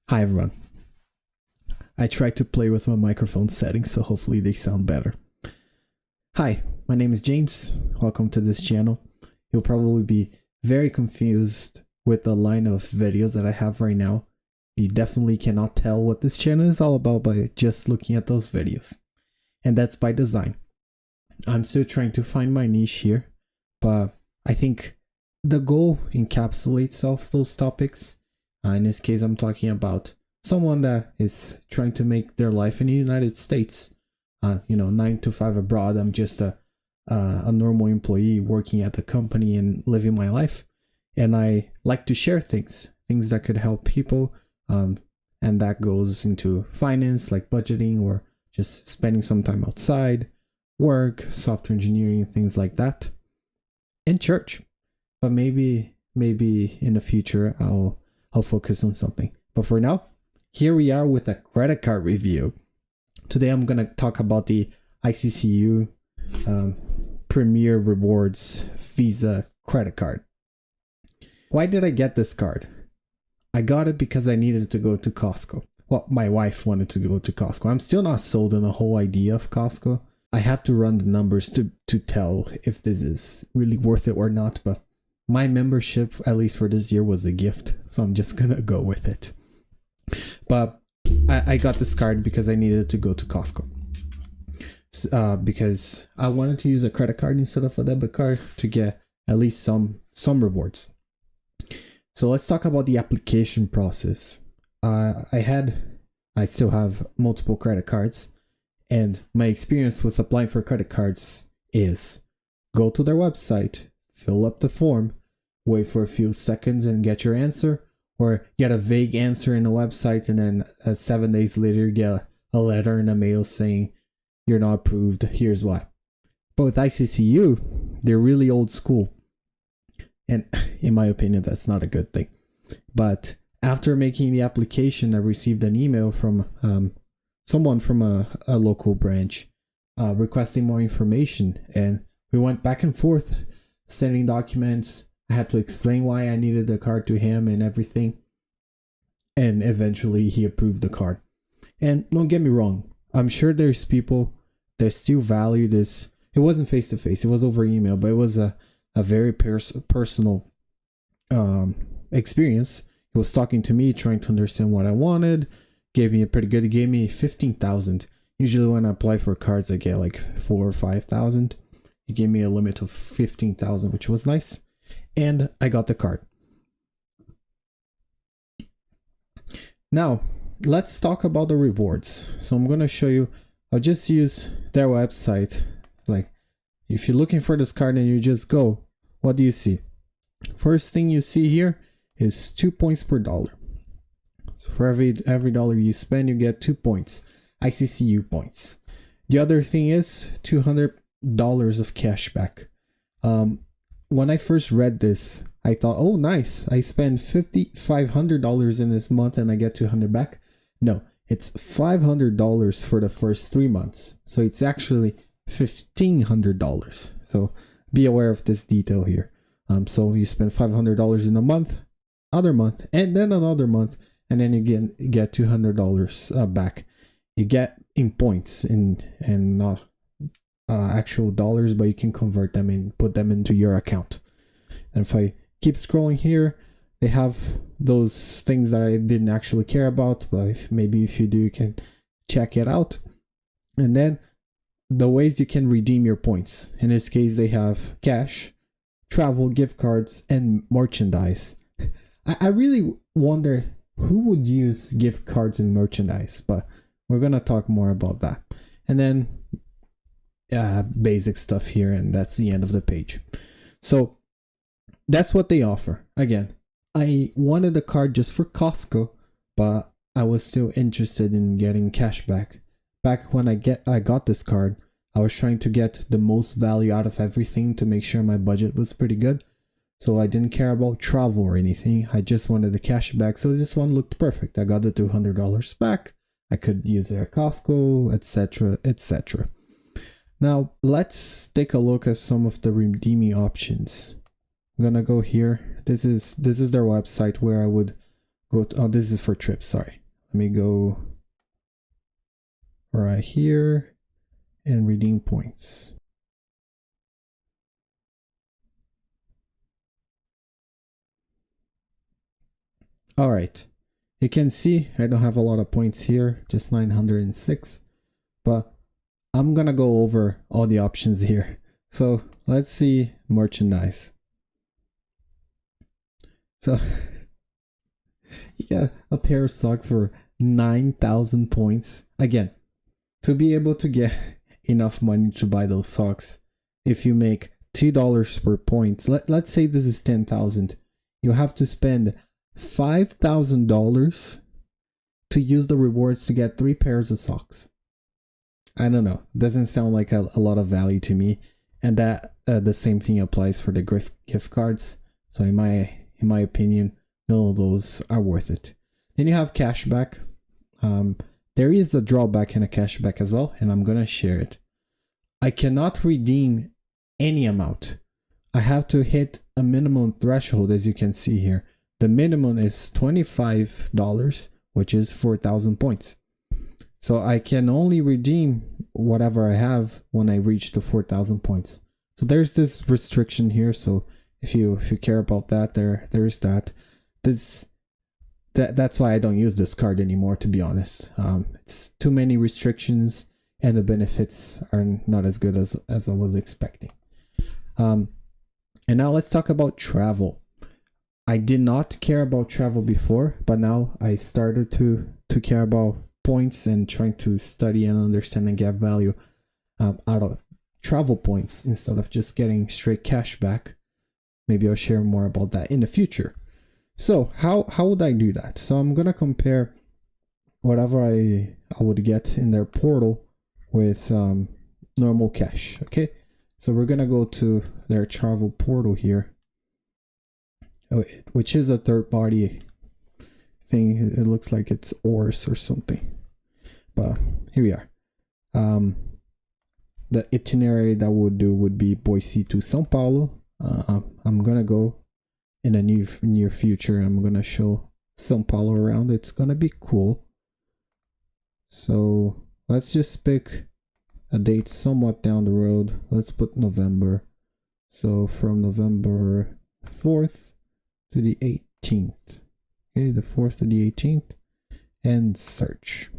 Hi everyone. I tried to play with my microphone settings, so hopefully they sound better. Hi, my name is James. Welcome to this channel. You'll probably be very confused with the line of videos that I have right now. You definitely cannot tell what this channel is all about by just looking at those videos. And that's by design. I'm still trying to find my niche here, but I think the goal encapsulates all of those topics. In this case, I'm talking about someone that is trying to make their life in the United States. 9to5Abroad. I'm just a normal employee working at the company and living my life. And I like to share things that could help people. And that goes into finance, like budgeting or just spending some time outside, work, software engineering, things like that, and church. But maybe in the future, I'll focus on something. But for now, here we are with a credit card review. Today I'm going to talk about the ICCU Premier Rewards Visa credit card. Why did I get this card? I got it because I needed to go to Costco. Well, my wife wanted to go to Costco. I'm still not sold on the whole idea of Costco. I have to run the numbers to tell if this is really worth it or not, but my membership, at least for this year, was a gift, so I'm just gonna go with it. But I got this card because I needed to go to Costco. Because I wanted to use a credit card instead of a debit card to get at least some rewards. So let's talk about the application process. I still have multiple credit cards, and my experience with applying for credit cards is go to their website, fill up the form, wait for a few seconds and get your answer, or get a vague answer in the website and then 7 days later get a letter in the mail saying you're not approved, here's why. But with ICCU, they're really old school. And in my opinion, that's not a good thing. But after making the application, I received an email from someone from a local branch requesting more information. And we went back and forth sending documents. I had to explain why I needed the card to him and everything. And eventually he approved the card. And don't get me wrong, I'm sure there's people that still value this. It wasn't face to face, it was over email, but it was a very personal experience. He was talking to me, trying to understand what I wanted, gave me he gave me 15,000. Usually when I apply for cards, I get like 4,000 or 5,000. He gave me a limit of 15,000, which was nice. And I got the card. Now, let's talk about the rewards. So I'm going to show you, I'll just use their website. Like, if you're looking for this card and you just go, what do you see? First thing you see here is 2 points per dollar. So for every dollar you spend, you get 2 points, ICCU points. The other thing is $200 of cash back. When I first read this, I thought, oh, nice. I spend $500 in this month and I get $200 back. No, it's $500 for the first 3 months. So it's actually $1,500. So be aware of this detail here. So you spend $500 in a month, other month, and then another month, and then you get $200 back. You get in points and not actual dollars, but you can convert them and put them into your account. And if I keep scrolling here, they have those things that I didn't actually care about, but maybe if you do, you can check it out. And then the ways you can redeem your points. In this case, they have cash, travel, gift cards, and merchandise. I really wonder who would use gift cards and merchandise, but we're going to talk more about that. And then basic stuff here, and that's the end of the page. So that's what they offer. Again, I wanted the card just for Costco, but I was still interested in getting cash back. Back when I got this card, I was trying to get the most value out of everything to make sure my budget was pretty good. So I didn't care about travel or anything. I just wanted the cash back. So this one looked perfect. I got the $200 back. I could use it at Costco, etc., etc. Now let's take a look at some of the redeeming options. I'm gonna go here. This is their website where I would go to, oh, this is for trips, sorry. Let me go right here and redeem points. All right, you can see I don't have a lot of points here, just 906, but I'm gonna go over all the options here. So let's see merchandise. So you get a pair of socks for 9,000 points. Again, to be able to get enough money to buy those socks, if you make $2 per point, let's say this is 10,000, you have to spend $5,000 to use the rewards to get 3 pairs of socks. I don't know. Doesn't sound like a lot of value to me. And that the same thing applies for the gift cards. So in my opinion, none of those are worth it. Then you have cashback. There is a drawback and a cashback as well, and I'm gonna share it. I cannot redeem any amount. I have to hit a minimum threshold, as you can see here. The minimum is $25, which is 4,000 points. So I can only redeem whatever I have when I reach the 4,000 points. So there's this restriction here. So if you care about that, there is that. That's why I don't use this card anymore, to be honest. It's too many restrictions, and the benefits are not as good as I was expecting. And now let's talk about travel. I did not care about travel before, but now I started to care about points and trying to study and understand and get value out of travel points instead of just getting straight cash back. Maybe I'll share more about that in the future. So how would I do that? So I'm gonna compare whatever I would get in their portal with normal cash. Okay, so we're gonna go to their travel portal here, which is a third-party thing. It looks like it's Ours or something, but here we are. The itinerary that we would do would be Boise to Sao Paulo. I'm gonna go in the near future. I'm gonna show Sao Paulo around. It's gonna be cool. So let's just pick a date somewhat down the road. Let's put November. So from November 4th to the 18th. Okay, the 4th to the 18th, and search.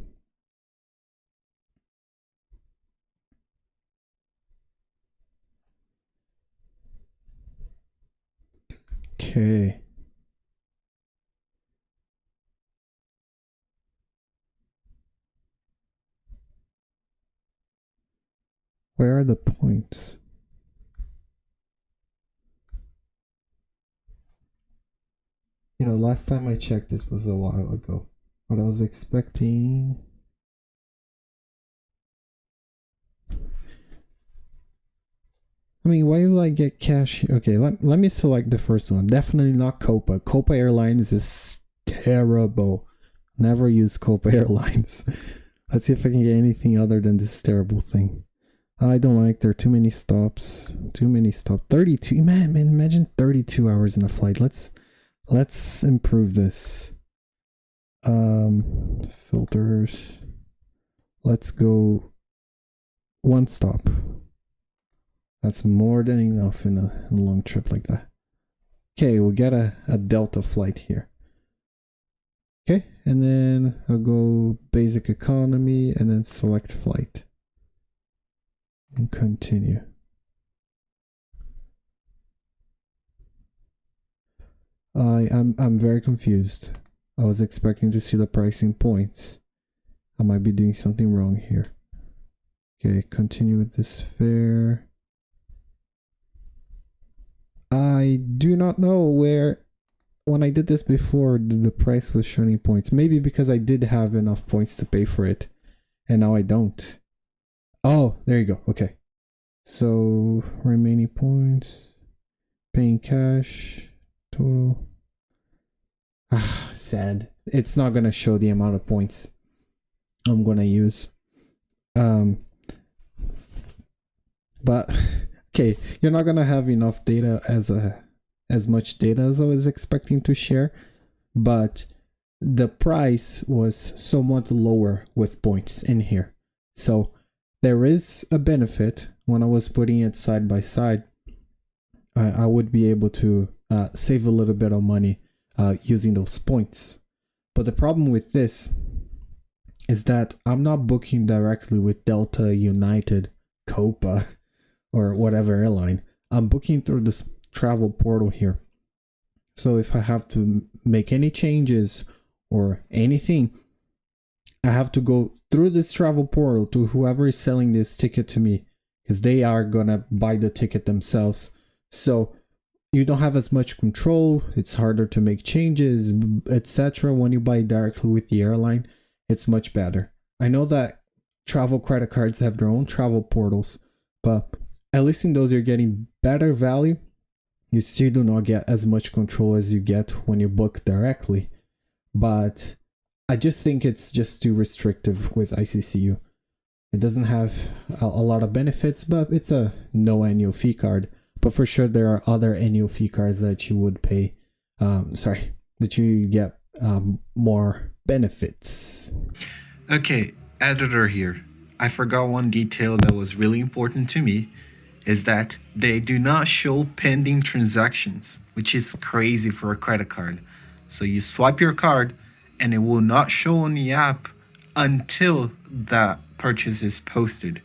Okay. Where are the points? You know, last time I checked, this was a while ago. What I was expecting. I mean, why do I get cash? Okay, let me select the first one. Definitely not Copa. Copa Airlines is terrible. Never use Copa Airlines. Let's see if I can get anything other than this terrible thing. I don't like there. Too many stops. 32. Man, imagine 32 hours in a flight. Let's improve this. Filters. Let's go 1 stop. That's more than enough in a long trip like that. Okay, we'll get a Delta flight here. Okay, and then I'll go basic economy and then select flight. And continue. I'm very confused. I was expecting to see the pricing points. I might be doing something wrong here. Okay, continue with this fare. I do not know where, when I did this before, the price was showing points. Maybe because I did have enough points to pay for it, and now I don't. Oh, there you go. Okay. So, remaining points, paying cash, total. Ah, sad. It's not going to show the amount of points I'm going to use. But okay, you're not gonna have enough data as much data as I was expecting to share, but the price was somewhat lower with points in here. So there is a benefit. When I was putting it side by side, I would be able to save a little bit of money using those points. But the problem with this is that I'm not booking directly with Delta, United, Copa, or whatever airline. I'm booking through this travel portal here. So if I have to make any changes or anything, I have to go through this travel portal to whoever is selling this ticket to me, because they are gonna buy the ticket themselves. So you don't have as much control. It's harder to make changes, etc. When you buy directly with the airline, it's much better. I know that travel credit cards have their own travel portals, but at least in those you're getting better value. You still do not get as much control as you get when you book directly. But I just think it's just too restrictive with ICCU. It doesn't have a lot of benefits, but it's a no annual fee card. But for sure, there are other annual fee cards that you would pay. That you get more benefits. Okay, editor here. I forgot one detail that was really important to me, is that they do not show pending transactions, which is crazy for a credit card. So you swipe your card and it will not show on the app until that purchase is posted.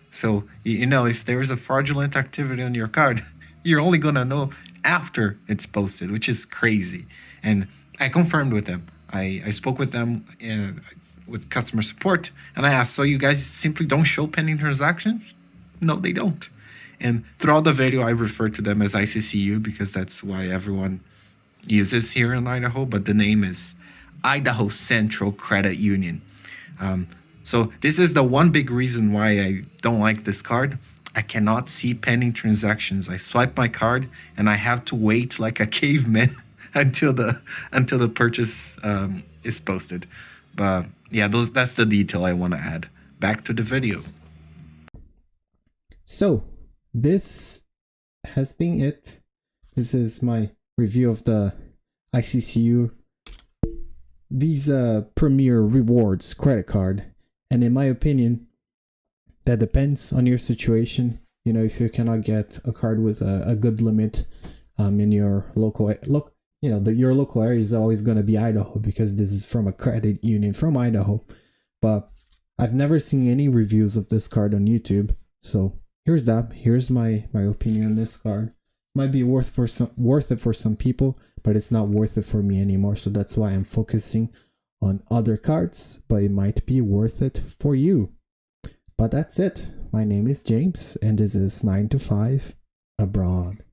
So, if there's a fraudulent activity on your card, you're only gonna know after it's posted, which is crazy. And I confirmed with them. I spoke with them with customer support, and I asked, so you guys simply don't show pending transactions? No, they don't. And throughout the video, I refer to them as ICCU because that's why everyone uses here in Idaho, but the name is Idaho Central Credit Union. So this is the one big reason why I don't like this card. I cannot see pending transactions. I swipe my card and I have to wait like a caveman until the purchase is posted. But yeah, that's the detail I want to add. Back to the video. So this has been it. This is my review of the ICCU Visa Premier Rewards credit card. And in my opinion, that depends on your situation. If you cannot get a card with a good limit in your local your local area is always going to be Idaho, because this is from a credit union from Idaho. But I've never seen any reviews of this card on YouTube. So here's that. Here's my opinion on this card. Might be worth it for some people, but it's not worth it for me anymore. So that's why I'm focusing on other cards, but it might be worth it for you. But that's it. My name is James, and this is 9 to 5 Abroad.